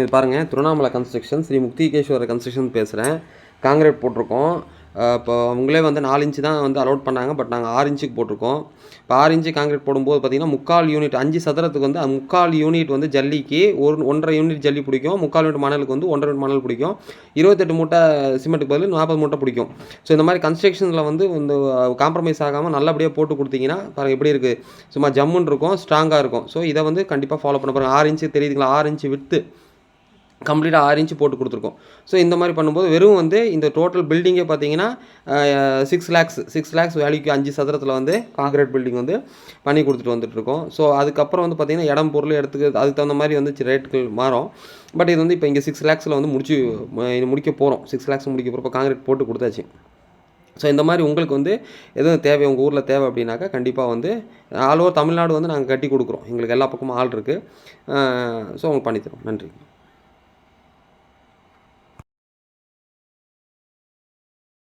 இது பாருங்கள், Tiruvannamalai construction, Sri முக்திகேஸ்வரர் construction பேசுகிறேன். காங்கிரீட் போட்டிருக்கோம். இப்போ அவங்களே வந்து 4 இன்ச்சு தான் வந்து அலோட் பண்ணாங்க. பட் நாங்கள் 6 இன்ச்சுக்கு போட்டிருக்கோம். இப்போ 6 இன்ச்சு காங்கிரீட் போடும்போது பார்த்தீங்கன்னா 3/4 யூனிட் 5 சதுரத்துக்கு வந்து 3/4 யூனிட் வந்து ஜல்லிக்கு 1.5 யூனிட் ஜல்லி பிடிக்கும். 3/4 யூனிட் மணலுக்கு வந்து 1.5 யூனிட் மணல் பிடிக்கும். 28 மூட்டை சிமெண்ட்டுக்கு பதில் 40 மூட்டை பிடிக்கும். ஸோ இந்த மாதிரி கன்ஸ்ட்ரக்ஷனில் வந்து இந்த காம்ப்ரமைஸ் ஆகாமல் நல்லபடியாக போட்டு கொடுத்தீங்கன்னா பாருங்கள் எப்படி இருக்குது. சும்மா ஜம்முன்னு இருக்கும், ஸ்ட்ராங்காக இருக்கும். ஸோ இதை வந்து கண்டிப்பாக ஃபாலோ பண்ண பாருங்கள். 6 இன்ச்சு தெரியுதுங்களா, 6 இன்ச்சு வித்து கம்ப்ளீட்டாக 6 இன்ச்சு போட்டு கொடுத்துருக்கோம். ஸோ இந்த மாதிரி பண்ணும்போது வெறும் வந்து இந்த டோட்டல் பில்டிங்கே பார்த்தீங்கன்னா 6 லேக்ஸ் வேல்யூக்கு 5 சதுரத்தில் வந்து காங்கிரீட் பில்டிங் வந்து பண்ணி கொடுத்துட்டு வந்துட்டுருக்கோம். ஸோ அதுக்கப்புறம் வந்து பார்த்திங்கன்னா இடம் பொருள் எடுத்துக்கு அதுக்கு தகுந்த மாதிரி வந்து ரேட்டுகள் மாறும். பட் இது வந்து இப்போ இங்கே 6 லேக்ஸில் வந்து முடிக்க போகிறோம். 6 லேக்ஸ் முடிக்க போகிறப்ப காங்கிரீட் போட்டு கொடுத்தாச்சு. ஸோ இந்த மாதிரி உங்களுக்கு வந்து எதுவும் தேவை, உங்கள் ஊரில் தேவை அப்படின்னாக்கா கண்டிப்பாக வந்து ஆல் ஓவர் தமிழ்நாடு வந்து நாங்கள் கட்டி கொடுக்குறோம். எங்களுக்கு எல்லா பக்கமும் ஆள் இருக்குது. ஸோ உங்களுக்கு பண்ணித்தரோம். நன்றி.